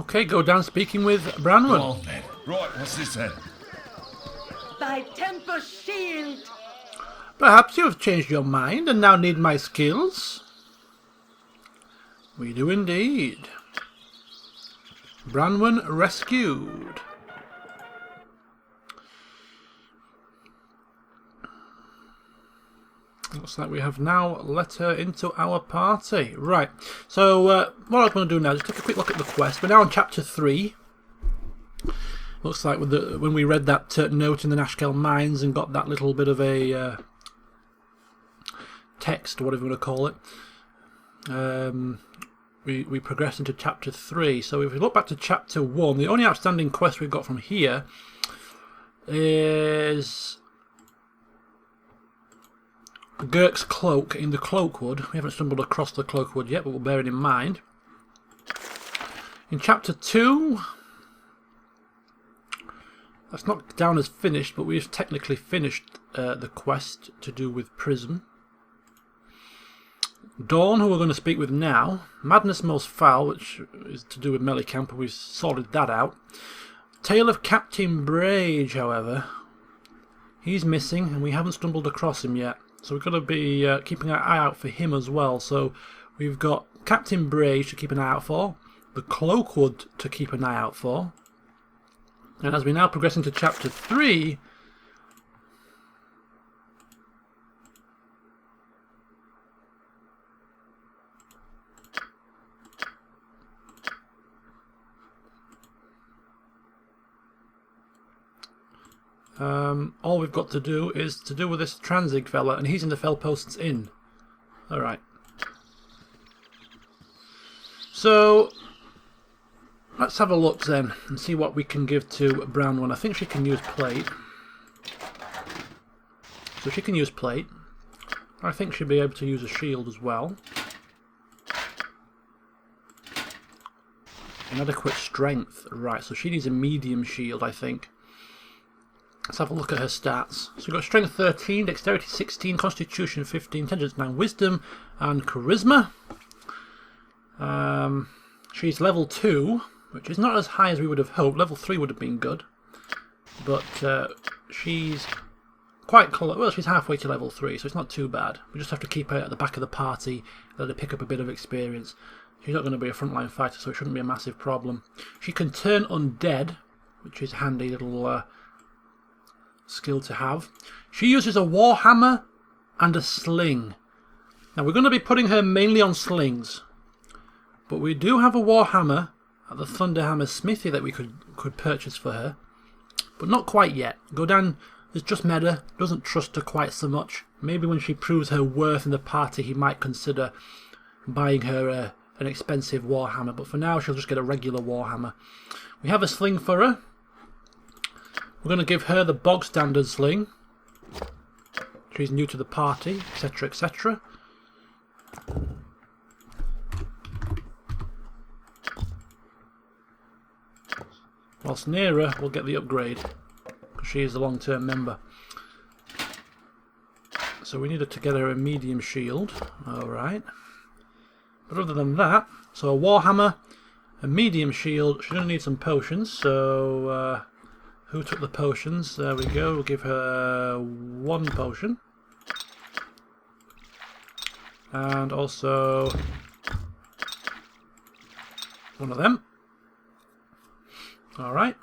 Okay, go down speaking with Branwen. Go on then. Right, what's this then? Thy temper shield. Perhaps you have changed your mind and now need my skills? We do indeed. Branwen rescued. Looks like we have now let her into our party. Right, so what I'm going to do now is take a quick look at the quest. We're now on chapter 3. Looks like when we read that note in the Nashkel Mines and got that little bit of a text, or whatever you want to call it, we progressed into chapter 3. So if we look back to chapter 1, the only outstanding quest we've got from here is Girk's cloak in the Cloakwood. We haven't stumbled across the Cloakwood yet, but we'll bear it in mind. In chapter 2, that's not down as finished, but we've technically finished the quest to do with Prism. Dawn, who we're going to speak with now. Madness Most Foul, which is to do with Melicamp, and we've sorted that out. Tale of Captain Brage, however, he's missing, and we haven't stumbled across him yet. So we've got to be keeping our eye out for him as well. So we've got Captain Brage to keep an eye out for, the Cloakwood to keep an eye out for, and as we now progress into chapter 3, all we've got to do is to do with this Tranzig fella, and he's in the Fellposts Inn. Alright. So, let's have a look then, and see what we can give to Branwen. I think she can use plate. So she can use plate. I think she'll be able to use a shield as well. Inadequate strength. Right, so she needs a medium shield, I think. Let's have a look at her stats. So we've got strength 13, dexterity 16, constitution 15, intelligence 9, wisdom and charisma. She's level 2, which is not as high as we would have hoped. Level 3 would have been good. But she's quite close. Well, she's halfway to level 3, so it's not too bad. We just have to keep her at the back of the party, let her pick up a bit of experience. She's not going to be a frontline fighter, so it shouldn't be a massive problem. She can turn undead, which is a handy little skill to have. She uses a warhammer and a sling. Now we're going to be putting her mainly on slings, but we do have a warhammer at the Thunderhammer Smithy that we could purchase for her, but not quite yet. Go down has just met her, doesn't trust her quite so much. Maybe when she proves her worth in the party he might consider buying her an expensive warhammer, but for now she'll just get a regular warhammer. We have a sling for her. We're going to give her the bog standard sling. She's new to the party, etc, etc. Whilst near her, we'll get the upgrade, because she is a long-term member. So we needed to get her a medium shield. Alright. But other than that, so a warhammer, a medium shield. She's going to need some potions, so who took the potions? There we go. We'll give her 1 potion. And also 1 of them. Alright.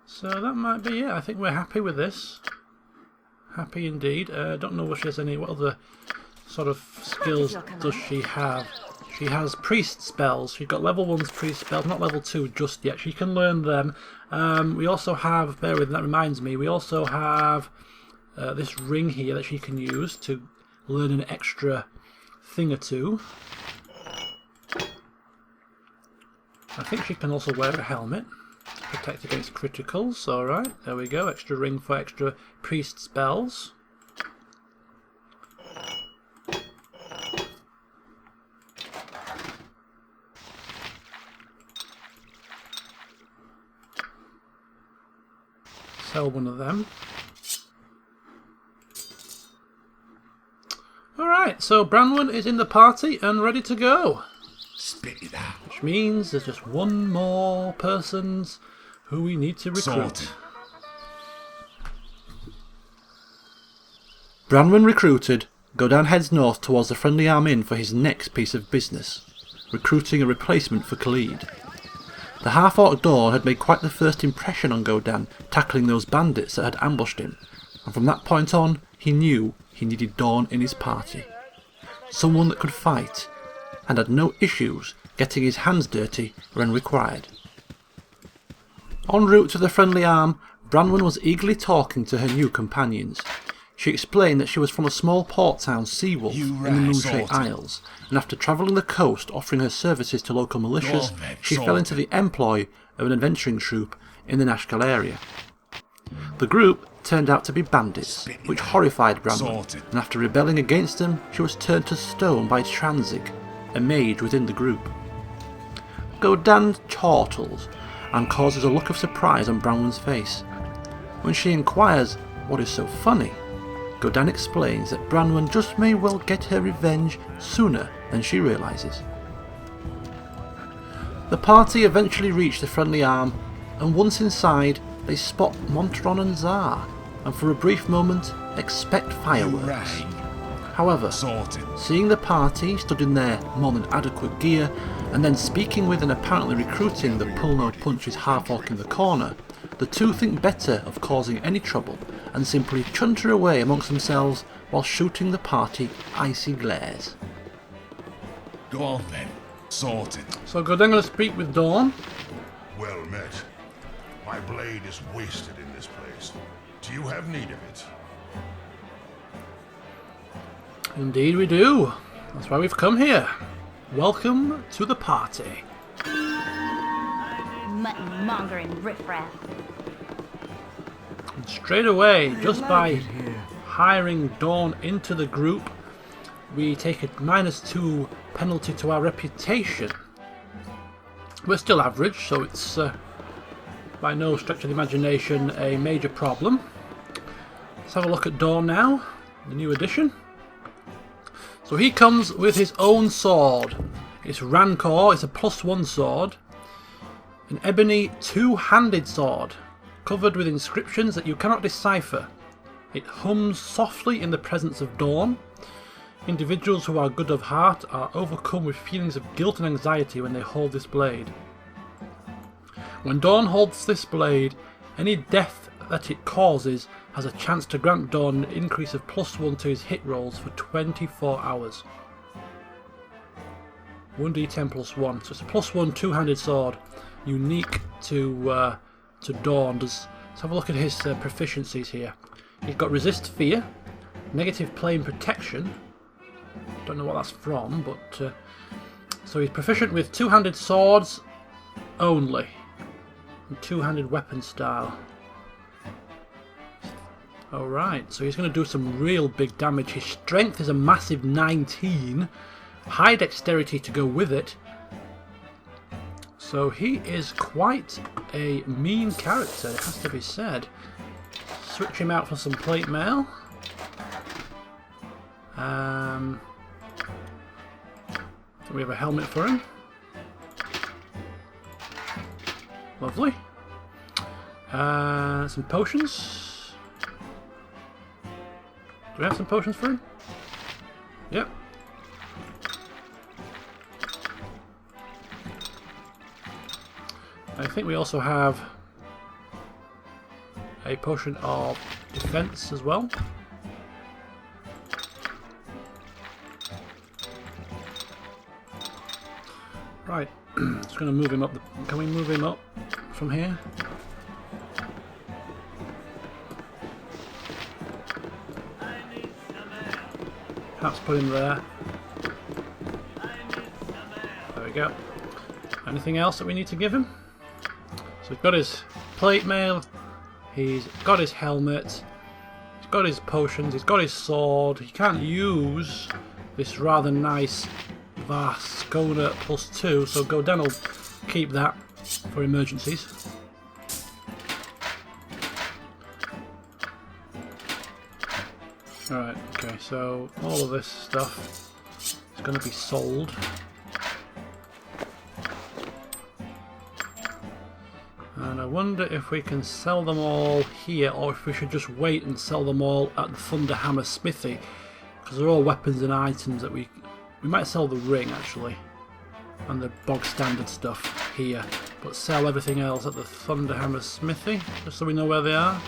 So that might be it. I think we're happy with this. Happy indeed. Don't know if she has any. What other sort of skills does she have? She has priest spells. She's got level 1's priest spells, not level 2 just yet. She can learn them. We also have, bear with me, that reminds me, we also have this ring here that she can use to learn an extra thing or two. I think she can also wear a helmet to protect against criticals. Alright, there we go. Extra ring for extra priest spells. Sell 1 of them. Alright, Right, so Branwen is in the party and ready to go. Spit it out. Which means there's just one more person who we need to recruit. Sorted. Branwen recruited, Godan heads north towards the Friendly Arm Inn for his next piece of business, recruiting a replacement for Khalid. The half-orc Dawn had made quite the first impression on Godan, tackling those bandits that had ambushed him, and from that point on, he knew he needed Dawn in his party. Someone that could fight, and had no issues getting his hands dirty when required. En route to the Friendly Arm, Branwen was eagerly talking to her new companions. She explained that she was from a small port town, Seawolf, in the Moonshade Isles, and after travelling the coast offering her services to local militias, she fell into the employ of an adventuring troop in the Nashkel area. The group turned out to be bandits, which horrified Branwen, and after rebelling against them, she was turned to stone by Tranzig, a mage within the group. Godan chortles and causes a look of surprise on Branwen's face. When she inquires what is so funny, Godan explains that Branwen just may well get her revenge sooner than she realises. The party eventually reach the Friendly Arm, and once inside, they spot Montron and Zar, and for a brief moment expect fireworks. However, seeing the party stood in their more than adequate gear, and then speaking with and apparently recruiting the pull-no-punches half-orc in the corner, the two think better of causing any trouble and simply chunter away amongst themselves while shooting the party icy glares. Go on then. Sorted. So Godan going to speak with Dawn. Well met. My blade is wasted in this place. Do you have need of it? Indeed we do. That's why we've come here. Welcome to the party. Mutton-mongering riffraff. And straight away, just by hiring Dawn into the group, we take a -2 penalty to our reputation. We're still average, so it's by no stretch of the imagination a major problem. Let's have a look at Dawn now, the new addition. So he comes with his own sword. It's Rancor, it's a +1 sword. An ebony two-handed sword, covered with inscriptions that you cannot decipher. It hums softly in the presence of Dawn. Individuals who are good of heart are overcome with feelings of guilt and anxiety when they hold this blade. When Dawn holds this blade, any death that it causes has a chance to grant Dawn an increase of +1 to his hit rolls for 24 hours. 1d10 +1, so it's a +1 two-handed sword, unique to Dawn. Let's have a look at his proficiencies here. He's got resist fear, negative plane protection. Don't know what that's from, but so he's proficient with two-handed swords only, and two-handed weapon style. Alright, so he's going to do some real big damage. His strength is a massive 19, high dexterity to go with it. So he is quite a mean character, it has to be said. Switch him out for some plate mail. We have a helmet for him. Lovely. Some potions. Do we have some potions for him? Yep. I think we also have a potion of defense as well. Right, just going to move him up. Can we move him up from here? Perhaps put him there. There we go. Anything else that we need to give him? So he's got his plate mail, he's got his helmet, he's got his potions, he's got his sword. He can't use this rather nice Vaskona +2, so Godan will keep that for emergencies. Alright, okay, so all of this stuff is going to be sold. And I wonder if we can sell them all here, or if we should just wait and sell them all at the Thunderhammer Smithy, because they're all weapons and items that we might sell the ring actually, and the bog standard stuff here, but sell everything else at the Thunderhammer Smithy, just so we know where they are.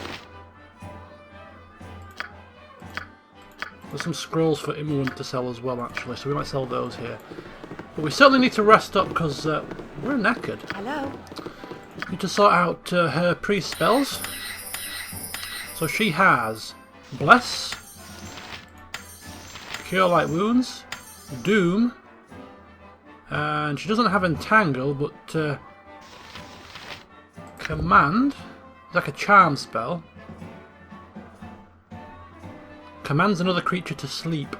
There's some scrolls for Imoen to sell as well actually, so we might sell those here. But we certainly need to rest up because we're knackered. Hello. Need to sort out her priest spells. So she has Bless, Cure Light Wounds, Doom, and she doesn't have Entangle, but Command is like a charm spell. Commands another creature to sleep.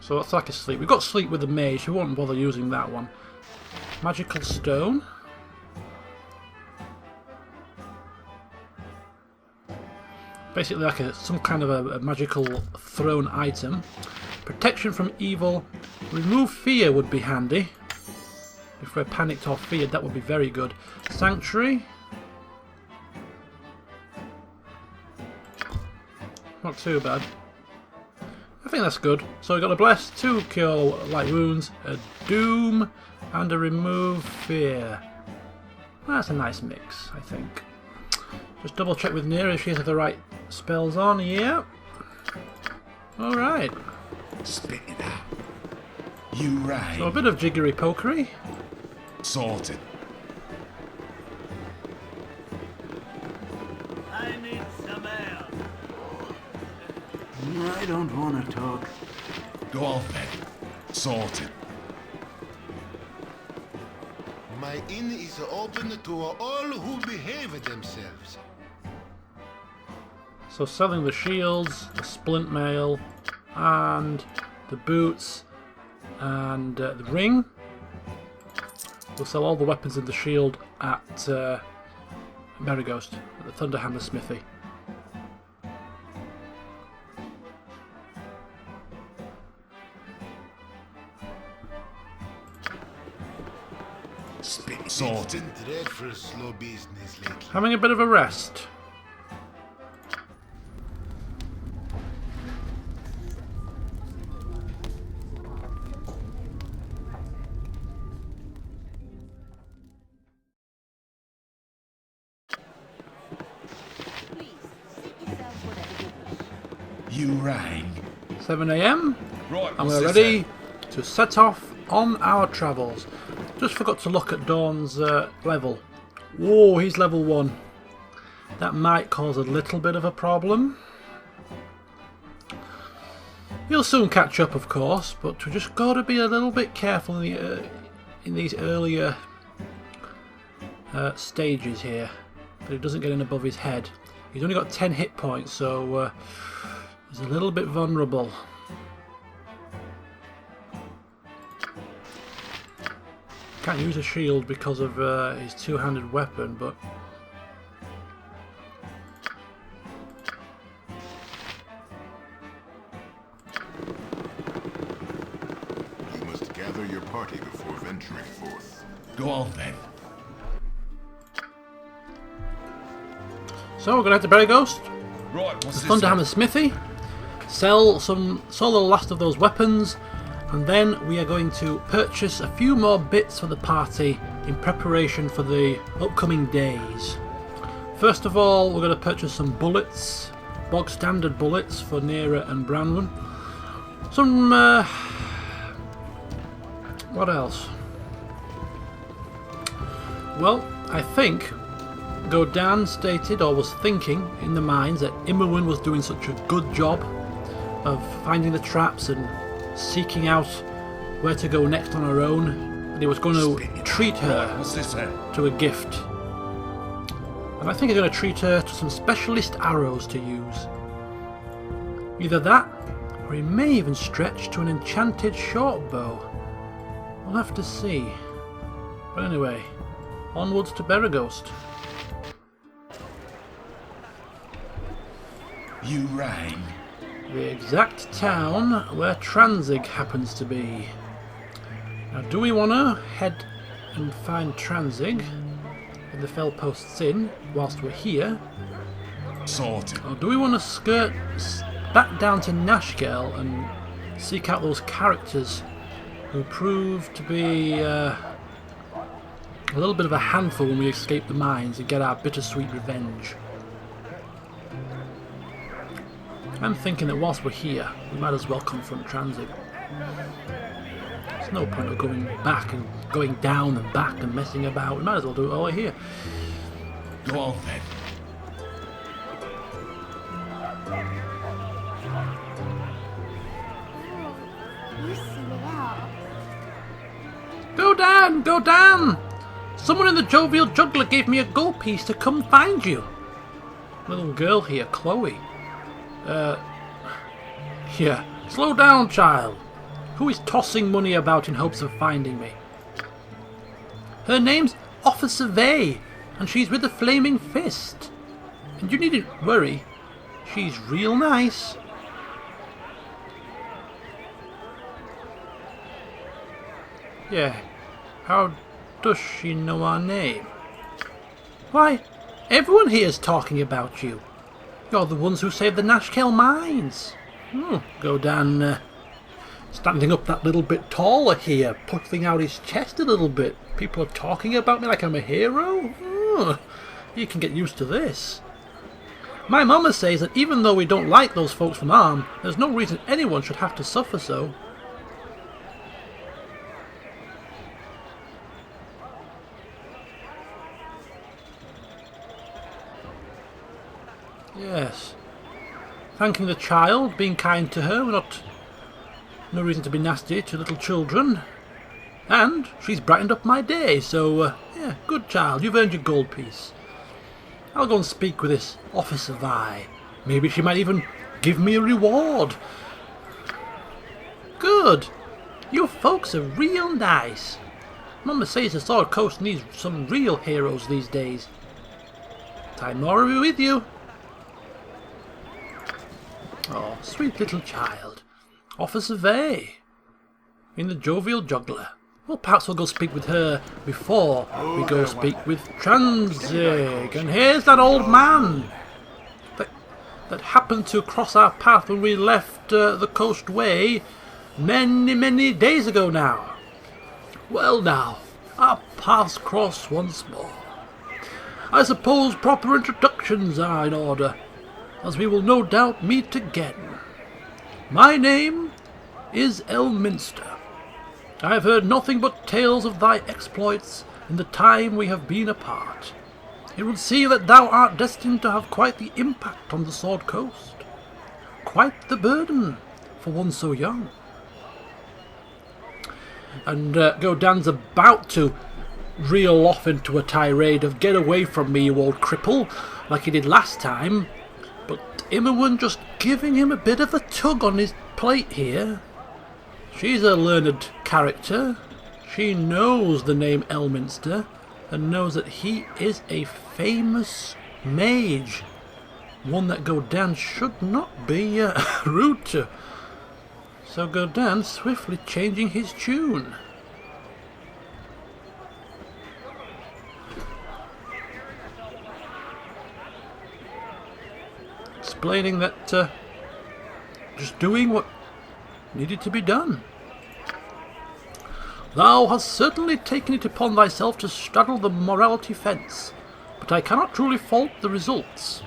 So that's like a sleep. We've got sleep with the mage, we won't bother using that one. Magical Stone. Basically like some kind of a magical thrown item. Protection from evil. Remove fear would be handy. If we're panicked or feared, that would be very good. Sanctuary. Not too bad. I think that's good. So we've got a Bless, 2 Cure Light Wounds, a Doom, and a Remove Fear. That's a nice mix, I think. Just double check with Nira if she has the right spells on. Yeah. Alright. Spit it out. You right. So a bit of jiggery pokery. Sorted. I need some air. I don't want to talk. Go on then. Sorted. My inn is open to all who behave themselves. So selling the shields, the splint mail, and the boots, and the ring. We'll sell all the weapons and the shield at Beregost, at the Thunderhammer Smithy. Sorted. It's been dreadful slow business lately. Having a bit of a rest. You rang. 7 AM, Right, and what's we're this ready then? to set off on our travels. Just forgot to look at Dawn's level. Whoa, he's level 1. That might cause a little bit of a problem. He'll soon catch up, of course, but we just got to be a little bit careful in these earlier stages here, that he doesn't get in above his head. He's only got 10 hit points, so he's a little bit vulnerable. Can't use a shield because of his two-handed weapon, but You must gather your party before venturing forth. Go on then. so we're going to head to Beregost, Right, what's the this Thunderhammer then? Smithy, sell the last of those weapons, and then we are going to purchase a few more bits for the party in preparation for the upcoming days. First of all, we're going to purchase some bullets, bog standard bullets for Nira and Branwen. Some what else? Well, I think Godan stated, or was thinking in the mines, that Imoen was doing such a good job of finding the traps and seeking out where to go next on her own, that he was going to treat her What's this then? to a gift. And I think he's going to treat her to some specialist arrows to use. Either that, or he may even stretch to an enchanted short bow. We'll have to see. But anyway, onwards to Beregost. You rang. The exact town where Tranzig happens to be. Now, do we want to head and find Tranzig in the Fell Posts Inn whilst we're here? Sorted. Or do we want to skirt back down to Nashkel and seek out those characters who proved to be a little bit of a handful when we escape the mines and get our bittersweet revenge? I'm thinking that whilst we're here, we might as well confront Tranzig. There's no point of going back and going down and back and messing about. We might as well do it all here. Go on then. You smell. Go down! Go down! Someone in the jovial juggler gave me a gold piece to come find you. Little girl here, Chloe. Yeah. Slow down, child. Who is tossing money about in hopes of finding me? Her name's Officer Vey, and she's with the Flaming Fist. And you needn't worry. She's real nice. Yeah. How does she know our name? Why, everyone here's talking about you. You're the ones who saved the Nashkel mines. Go down, standing up that little bit taller here, puffing out his chest a little bit. People are talking about me like I'm a hero? You can get used to this. My mama says that even though we don't like those folks from Arm, there's no reason anyone should have to suffer so. Yes. Thanking the child, being kind to her, no reason to be nasty to little children. And she's brightened up my day, so, yeah, good child, you've earned your gold piece. I'll go and speak with this Officer Vi. Maybe she might even give me a reward. Good. You folks are real nice. Mama says the Sword Coast needs some real heroes these days. Time more be with you. Oh, sweet little child. Officer Vey. In the jovial juggler. Well, perhaps we'll go speak with her before we go speak with Tranzig. And here's that old man that happened to cross our path when we left the coast way many days ago now. Well now, our paths cross once more. I suppose proper introductions are in order, as we will no doubt meet again. My name is Elminster. I have heard nothing but tales of thy exploits in the time we have been apart. It would seem that thou art destined to have quite the impact on the Sword Coast. Quite the burden for one so young. And Godan's about to reel off into a tirade of "Get away from me, you old cripple," like he did last time. But Imowen just giving him a bit of a tug on his plate here. She's a learned character. She knows the name Elminster and knows that he is a famous mage. One that Godan should not be rude to. So Godan swiftly changing his tune. Explaining that just doing what needed to be done. Thou hast certainly taken it upon thyself to straddle the morality fence, but I cannot truly fault the results.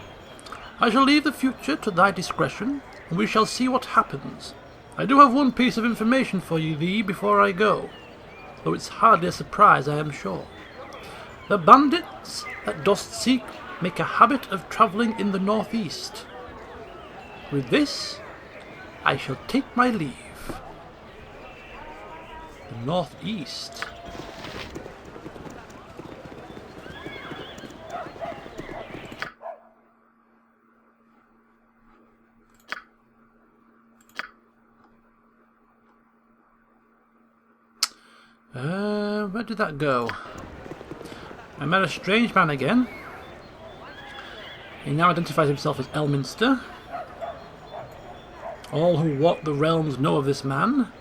I shall leave the future to thy discretion, and we shall see what happens. I do have one piece of information for thee before I go, though it's hardly a surprise, I am sure. The bandits that dost seek make a habit of travelling in the northeast. With this, I shall take my leave. The northeast. Where did that go? I met a strange man again. He now identifies himself as Elminster. All who walk the realms know of this man.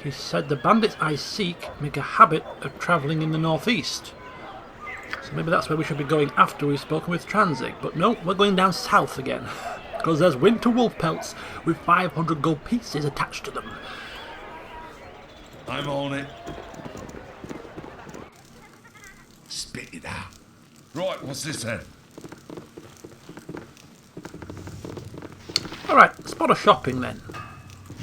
He said the bandits I seek make a habit of travelling in the northeast. So maybe that's where we should be going after we've spoken with Tranzig. But no, we're going down south again. Because there's winter wolf pelts with 500 gold pieces attached to them. I'm on it. Spit it out. Right, what's this then? Alright, spot of shopping then.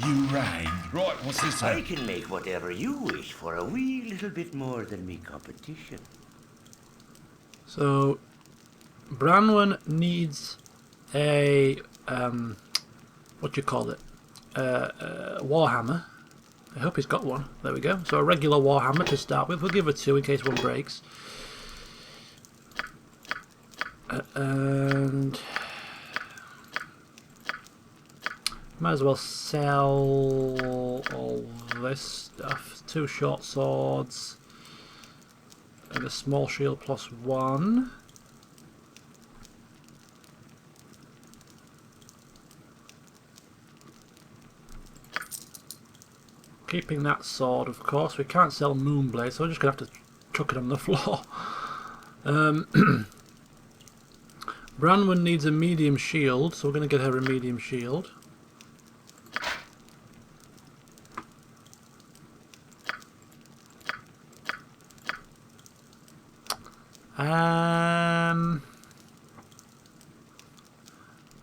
You rang. Right, what's this I then? can make whatever you wish for a wee little bit more than me competition. So, Branwen needs a, what do you call it? Warhammer. I hope he's got one. There we go. So a regular Warhammer to start with. We'll give her 2 in case one breaks. And might as well sell all this stuff. 2 short swords and a small shield +1. Keeping that sword, of course. We can't sell Moonblade, so we're just going to have to chuck it on the floor. Branwen needs a medium shield, so we're going to get her a medium shield.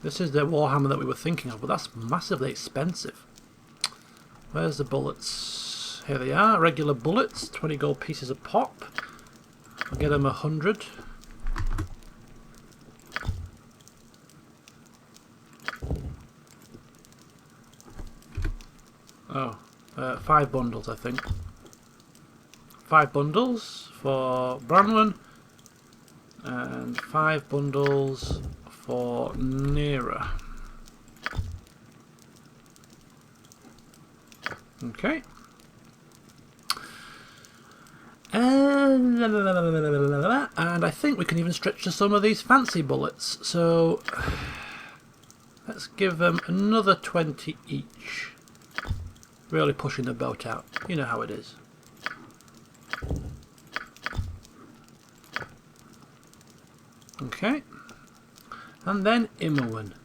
This is the Warhammer that we were thinking of, but that's massively expensive. Where's the bullets? Here they are, regular bullets, 20 gold pieces a pop. I'll get them 100. Oh, 5 bundles I think. 5 bundles for Branwen and 5 bundles for Nera. Okay. And I think we can even stretch to some of these fancy bullets. So let's give them another 20 each. Really pushing the boat out. You know how it is. Okay. And then Imowen,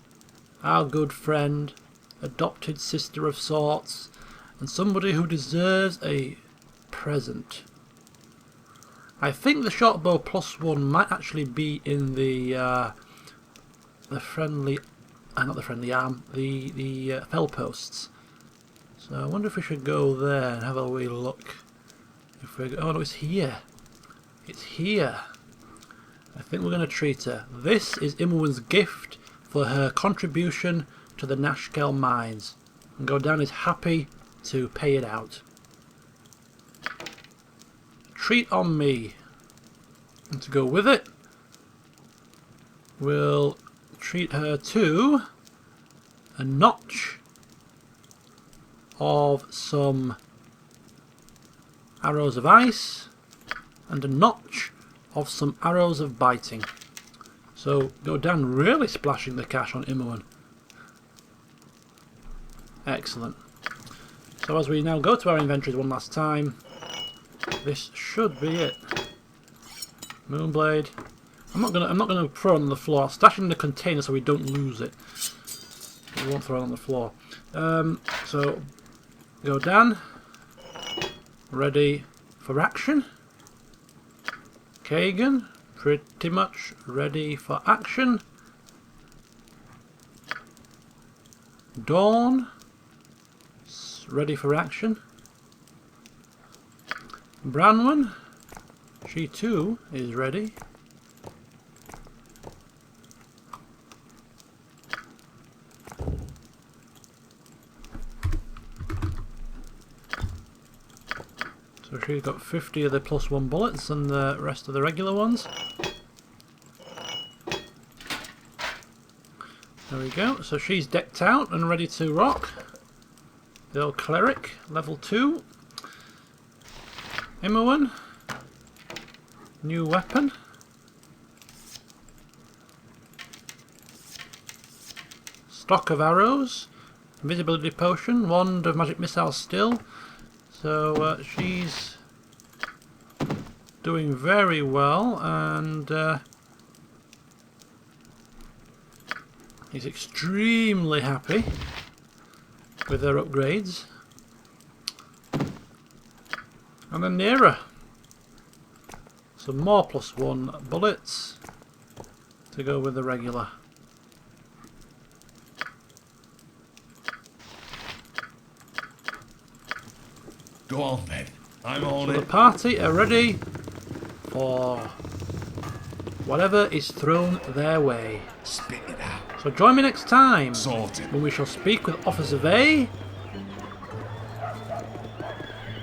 our good friend, adopted sister of sorts, and somebody who deserves a present. I think the short bow +1 might actually be in the friendly, not the friendly arm, the fell posts. So I wonder if we should go there and have a wee look. If we oh no, it's here. It's here. I think we're going to treat her. This is Imowen's gift for her contribution to the Nashkel mines. And Godan is happy to pay it out. Treat on me. And to go with it, we'll treat her to a notch of some arrows of ice and a notch of some arrows of biting. So Godan really splashing the cash on Imowen. Excellent. So as we now go to our inventories one last time, this should be it. Moonblade. I'm not gonna throw it on the floor. I'll stash it in the container so we don't lose it. We won't throw it on the floor. So Godan, ready for action. Kagan, pretty much ready for action. Dawn, ready for action. Branwen, she too is ready. So she's got 50 of the +1 bullets and the rest of the regular ones. There we go. So she's decked out and ready to rock. The old cleric, level 2. Imowen, new weapon. stock of arrows, invisibility potion, wand of magic missiles still. So she's doing very well, and he's extremely happy with her upgrades. And then Nera. Some more +1 bullets to go with the regular. Go on then. I'm on So the it. party are ready for whatever is thrown their way. Spit it out. So join me next time Sorted. when we shall speak with Officer Vey,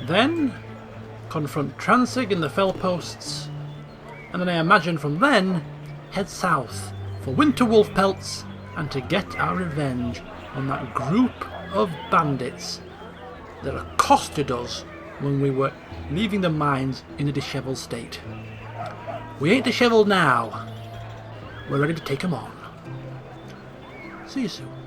then confront Tranzig in the Fell Posts, and then I imagine from then head south for winter wolf pelts and to get our revenge on that group of bandits that accosted us when we were leaving the mines in a dishevelled state. We ain't dishevelled now. We're ready to take 'em on. See you soon.